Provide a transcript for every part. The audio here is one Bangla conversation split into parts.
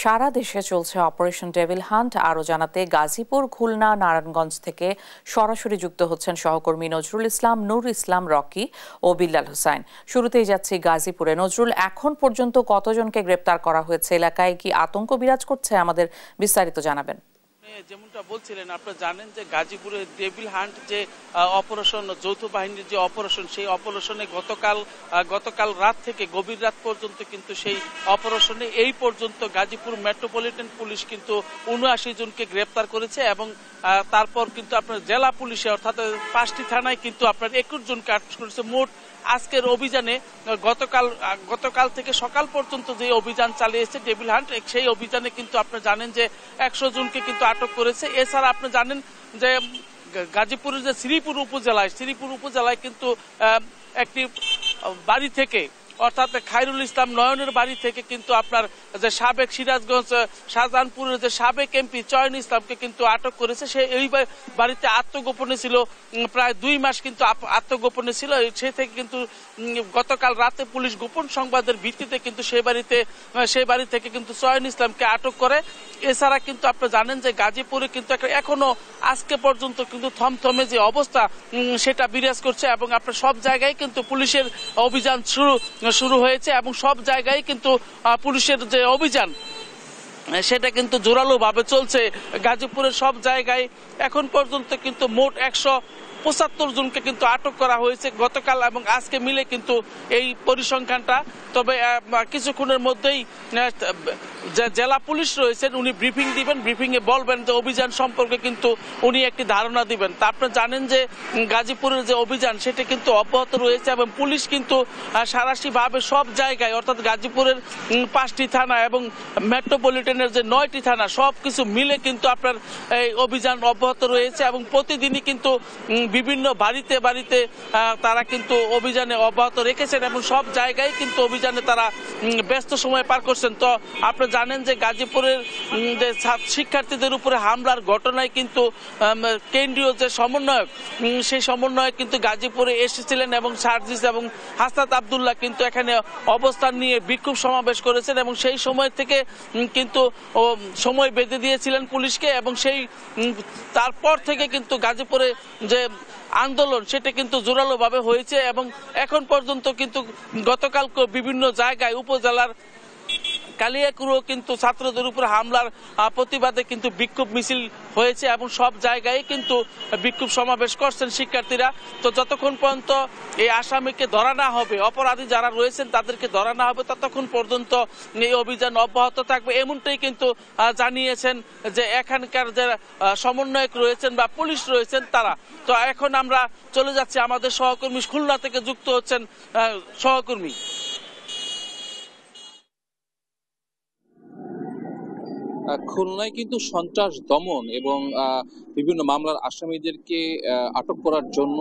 সারা দেশে চলছে অপারেশন ডেভিল হান্ট। আরও জানাতে গাজীপুর, খুলনা, নারায়ণগঞ্জ থেকে সরাসরি যুক্ত হচ্ছেন সহকর্মী নজরুল ইসলাম, নূর ইসলাম, রকি ও বিল্লাল হোসাইন। শুরুতেই যাচ্ছি গাজীপুরে। নজরুল, এখন পর্যন্ত কতজনকে গ্রেপ্তার করা হয়েছে? এলাকায় কি আতঙ্ক বিরাজ করছে? আমাদের বিস্তারিত জানাবেন। যেমনটা বলছিলেন, আপনারা জানেন যে গাজীপুরে ডেভিল হান্ট যে অপারেশন, যৌথ বাহিনীর যে অপারেশন, সেই অপারেশনে গতকাল রাত থেকে গভীর রাত পর্যন্ত কিন্তু সেই অপারেশনে এই পর্যন্ত গাজীপুর মেট্রোপলিটন পুলিশ কিন্তু ৭৯ জনকে গ্রেপ্তার করেছে এবং তারপর কিন্তু আপনার জেলা পুলিশে অর্থাৎ ৫টি থানায় কিন্তু আপনার ২১ জনকে আটক করেছে। মোট আজকের অভিযানে গতকাল থেকে সকাল পর্যন্ত যে অভিযান চালিয়েছে ডেভিল হান্ট, সেই অভিযানে কিন্তু আপনারা জানেন যে ১০০ জনকে কিন্তু আটক করেছে। এছাড়া আপনি জানেন যে গাজীপুরের যে শ্রীপুর উপজেলায় কিন্তু একটি বাড়ি থেকে অর্থাৎ খায়রুল ইসলাম নয়নের বাড়ি থেকে কিন্তু আপনার যে সাবেক সিরাজগঞ্জ শাহজাহানপুরের যে সাবেক এমপি চয়ন ইসলামকে কিন্তু আটক করেছে। সে এই বাড়িতে আত্মগোপনে ছিল, প্রায় ২ মাস কিন্তু আত্মগোপনে ছিল। সে থেকে কিন্তু গতকাল রাতে পুলিশ গোপন সংবাদের ভিত্তিতে কিন্তু সেই বাড়ি থেকে কিন্তু চয়ন ইসলামকে আটক করে। এছাড়া কিন্তু আপনি জানেন যে গাজীপুরে কিন্তু এখনো আজকে পর্যন্ত কিন্তু থমথমে যে অবস্থা সেটা বিরাজ করছে এবং আপনার সব জায়গায় কিন্তু পুলিশের অভিযান শুরু হয়েছে এবং সব জায়গায় কিন্তু পুলিশের যে অভিযান সেটা কিন্তু জোরালো ভাবে চলছে। গাজীপুরের সব জায়গায় এখন পর্যন্ত কিন্তু মোট ১৭৫ জনকে কিন্তু আটক করা হয়েছে গতকাল এবং আজকে মিলে কিন্তু এই পরিসংখ্যানটা। তবে কিছুক্ষণের মধ্যেই জেলা পুলিশ রয়েছেন, উনি ব্রিফিং দিবেন, ব্রিফিংয়ে বলবেন যে অভিযান সম্পর্কে কিন্তু উনি একটি ধারণা দিবেন। তা আপনারা জানেন যে গাজীপুরের যে অভিযান সেটা কিন্তু অব্যাহত রয়েছে এবং পুলিশ কিন্তু সাঁড়াশিভাবে সব জায়গায় অর্থাৎ গাজীপুরের ৫টি থানা এবং মেট্রোপলিটনের যে ৯টি থানা সব কিছু মিলে কিন্তু আপনার এই অভিযান অব্যাহত রয়েছে এবং প্রতিদিনই কিন্তু বিভিন্ন বাড়িতে তারা কিন্তু অভিযানে অব্যাহত রেখেছেন এবং সব জায়গায় কিন্তু অভিযানে তারা ব্যস্ত সময় পার করছেন। তো আপনি জানেন যে গাজীপুরের যে শিক্ষার্থীদের উপরে হামলার ঘটনায় কিন্তু কেন্দ্রীয় যে সমন্বয়ক, সেই সমন্বয়ক কিন্তু গাজীপুরে এসেছিলেন এবং সার্জিস এবং হাসনাত আবদুল্লাহ কিন্তু এখানে অবস্থান নিয়ে বিক্ষোভ সমাবেশ করেছেন এবং সেই সময় থেকে কিন্তু সময় বেঁধে দিয়েছিলেন পুলিশকে এবং তারপর থেকে কিন্তু গাজীপুরে যে আন্দোলন সেটা কিন্তু জোরালোভাবে হয়েছে এবং এখন পর্যন্ত কিন্তু গতকাল বিভিন্ন জায়গায় উপজেলার কালিয়াকুড়ও কিন্তু ছাত্রদের উপর হামলার প্রতিবাদে কিন্তু বিক্ষোভ মিছিল হয়েছে এবং সব জায়গায় কিন্তু বিক্ষোভ সমাবেশ করছেন শিক্ষার্থীরা। তো যতক্ষণ পর্যন্ত এই আসামিকে ধরা না হবে, অপরাধী যারা রয়েছেন তাদেরকে ধরা না হবে, ততক্ষণ পর্যন্ত এই অভিযান অব্যাহত থাকবে, এমনটাই কিন্তু জানিয়েছেন যে এখানকার যারা সমন্বয়ক রয়েছেন বা পুলিশ রয়েছেন তারা। তো এখন আমরা চলে যাচ্ছি, আমাদের সহকর্মী খুলনা থেকে যুক্ত হচ্ছেন সহকর্মী। খুলনায় কিন্তু সন্ত্রাস দমন এবং বিভিন্ন মামলার আসামিদেরকে আটক করার জন্য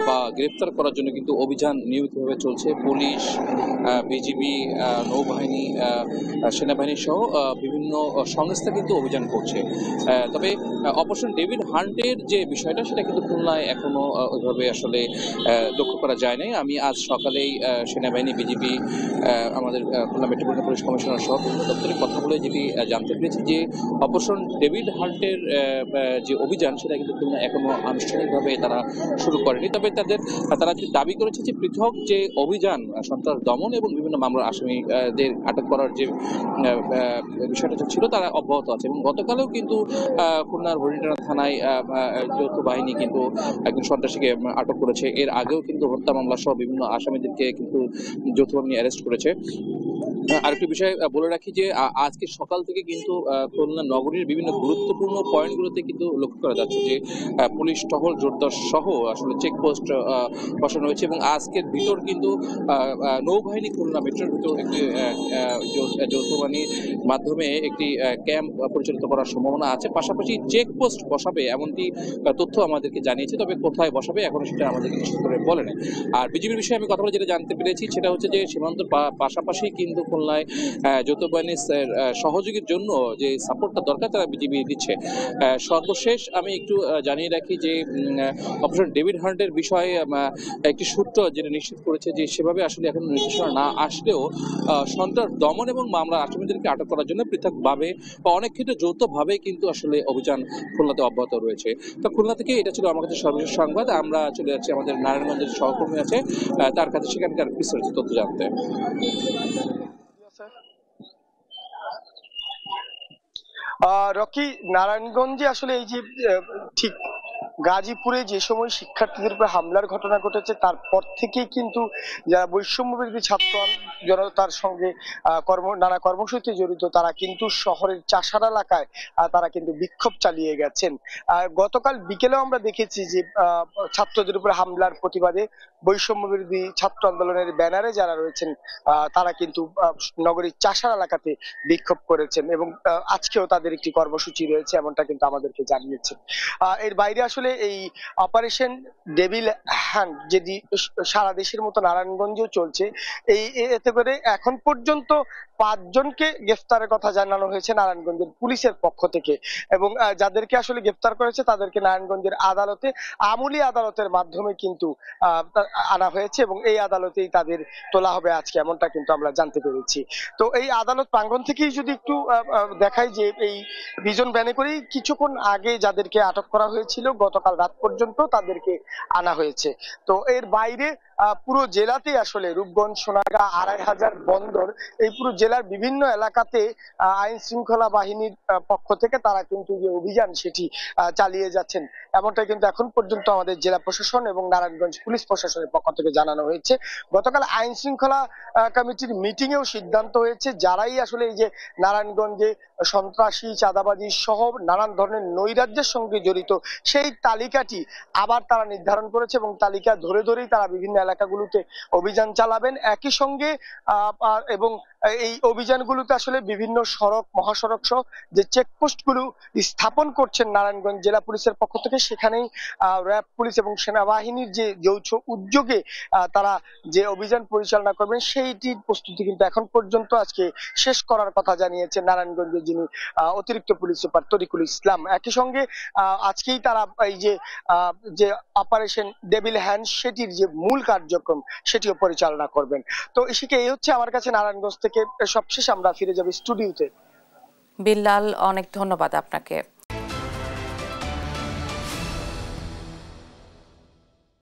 বা গ্রেফতার করার জন্য কিন্তু অভিযান নিয়মিতভাবে চলছে। পুলিশ, বিজিবি, নৌবাহিনী, সেনাবাহিনী সহ বিভিন্ন সংস্থা কিন্তু অভিযান করছে। তবে অপারেশন ডেভিল হান্টের যে বিষয়টা সেটা কিন্তু খুলনায় এখনো ওইভাবে আসলে লক্ষ্য করা যায় নাই। আমি আজ সকালেই সেনাবাহিনী, বিজিবি, আমাদের খুলনা মেট্রোপলিটন পুলিশ কমিশনার সহ বিভিন্ন দপ্তরে কথা বলে যেটি জানতে পেরেছি যে অপারেশন ডেভিল হান্টের যে অভিযান সেটা কিন্তু খুলনা এখনো আনুষ্ঠানিকভাবে তারা শুরু করেনি। তবে তারা দাবি করেছে যে পৃথক যে অভিযান সন্ত্রাস দমন এবং বিভিন্ন মামলার আসামিদের আটক করার যে বিষয়টা ছিল তারা অব্যাহত আছে এবং গতকালও কিন্তু খুলনার হরিণাটানা থানায় যৌথ বাহিনী কিন্তু একজন সন্ত্রাসীকে আটক করেছে। এর আগেও কিন্তু হত্যা মামলা সহ বিভিন্ন আসামিদেরকে কিন্তু যৌথ বাহিনী অ্যারেস্ট করেছে। আরেকটি বিষয় বলে রাখি যে আজকে সকাল থেকে কিন্তু খুলনা নগরীর বিভিন্ন গুরুত্বপূর্ণ পয়েন্টগুলোতে কিন্তু লক্ষ্য করা যাচ্ছে যে পুলিশ টহল জোরদার সহ আসলে চেকপোস্ট বসানো হয়েছে এবং আজকের ভিতর কিন্তু নৌবাহিনী খুলনা মেট্রোর ভিতর একটি যৌথ বাহিনীর মাধ্যমে একটি ক্যাম্প পরিচালিত করার সম্ভাবনা আছে। পাশাপাশি চেকপোস্ট বসাবে এমনটি তথ্য আমাদেরকে জানিয়েছে, তবে কোথায় বসাবে এখনো সেটা আমাদেরকে নিশ্চিত করে বলে নেই। আর বিজিবির বিষয়ে আমি কথা বলে যেটা জানতে পেরেছি সেটা হচ্ছে যে সীমান্তের পাশাপাশি কিন্তু খুলনায় যৌথ বাহিনীর সহযোগীর জন্য যে সাপোর্টটা দরকার তারা বিজিবি দিচ্ছে। সর্বশেষ আমি একটু জানিয়ে রাখি যে অপারেশন ডেভিড হান্টের বিষয়ে একটি সূত্র যেটা নিশ্চিত করেছে যে সেভাবে আসলে এখন নির্দেশনা না আসলেও সন্ত্রাস দমন এবং মামলার আসামিদেরকে আটক করার জন্য পৃথকভাবে বা অনেক ক্ষেত্রে যৌথভাবে কিন্তু আসলে অভিযান খুলনাতে অব্যাহত রয়েছে। তো খুলনা থেকে এটা ছিল আমার কাছে সর্বশেষ সংবাদ। আমরা চলে যাচ্ছি আমাদের নারায়ণগঞ্জের সহকর্মী আছে তার কাছে সেখানকার বিস্তারিত তথ্য জানতে। রকি, নারায়ণগঞ্জে আসলে এই যে ঠিক গাজীপুরে যে সময় শিক্ষার্থীদের উপর হামলার ঘটনা ঘটেছে তারপর থেকেই কিন্তু যারা বৈষম্যবিরোধী ছাত্র জনতার সঙ্গে নানা কর্মসূচিতে জড়িত তারা কিন্তু শহরের চাষার এলাকায় তারা কিন্তু বিক্ষোভ চালিয়ে গেছেন। গতকাল বিকেলেও আমরা দেখেছি যে ছাত্রদের উপর হামলার প্রতিবাদে বৈষম্যবিরোধী ছাত্র আন্দোলনের ব্যানারে যারা রয়েছেন তারা কিন্তু নগরীর চাষার এলাকাতে বিক্ষোভ করেছেন এবং আজকেও তাদের একটি কর্মসূচি রয়েছে এমনটা কিন্তু আমাদেরকে জানিয়েছে। এর বাইরে আসলে এই অপারেশন ডেভিল হ্যান্ড যেটি সারা দেশের মতো নারায়ণগঞ্জেও চলছে, এতে করে এখন পর্যন্ত 5 জনকে গ্রেফতারের কথা জানানো হয়েছে নারায়ণগঞ্জের পুলিশের পক্ষ থেকে এবং যাদেরকে আসলে গ্রেফতার করেছে তাদেরকে নারায়ণগঞ্জের আদালতে আমলি আদালতের মাধ্যমে কিন্তু আনা হয়েছে এবং এই আদালতেই তাদের তোলা হবে আজকে, এমনটা কিন্তু আমরা জানতে পেরেছি। তো এই আদালত প্রাঙ্গণ থেকেই যদি একটু দেখাই যে এই বিজন ভ্যানে করেই কিছুক্ষণ আগে যাদেরকে আটক করা হয়েছিল গতকাল রাত পর্যন্ত তাদেরকে আনা হয়েছে। তো এর বাইরে পুরো জেলাতে আসলে রূপগঞ্জ, সোনারগাঁ, 2500 বন্দর, এই পুরো জেলার বিভিন্ন এলাকাতে আইন শৃঙ্খলা বাহিনীর পক্ষ থেকে তারা কিন্তু যে অভিযান সেটি চালিয়ে যাচ্ছেন এমনটাই কিন্তু এখন পর্যন্ত আমাদের জেলা প্রশাসন এবং নারায়ণগঞ্জ পুলিশ প্রশাসনের পক্ষ থেকে জানানো হয়েছে। গতকাল আইন শৃঙ্খলা কমিটির মিটিং এও সিদ্ধান্ত হয়েছে যারাই আসলে এই যে নারায়ণগঞ্জে সন্ত্রাসী, চাঁদাবাজি সহ নানান ধরনের নৈরাজ্যের সঙ্গে জড়িত সেই তালিকাটি আবার তারা নির্ধারণ করেছে এবং তালিকা ধরে ধরেই তারা বিভিন্ন এলাকাগুলোতে অভিযান চালাবেন। একই সঙ্গে এবং এই অভিযানগুলোতে আসলে বিভিন্ন সড়ক, মহাসড়ক সহ যে চেকপোস্ট গুলো স্থাপন করছেন নারায়ণগঞ্জ জেলা পুলিশের পক্ষ থেকে সেখানেই র্যাব, পুলিশ এবং সেনাবাহিনীর যে যৌথ উদ্যোগে তারা যে অভিযান পরিচালনা করবেন সেইটির প্রস্তুতি কিন্তু এখন পর্যন্ত আজকে শেষ করার কথা জানিয়েছে নারায়ণগঞ্জের যিনি অতিরিক্ত পুলিশ সুপার তরিকুল ইসলাম। একই সঙ্গে আজকেই তারা এই যে অপারেশন ডেভিল হ্যান্ড সেটির যে মূল কার্যক্রম সেটিও পরিচালনা করবেন। তো এই হচ্ছে আমার কাছে নারায়ণগঞ্জ থেকে সবশেষ। আমরা ফিরে যাব স্টুডিওতে। বিল্লাল, অনেক ধন্যবাদ আপনাকে।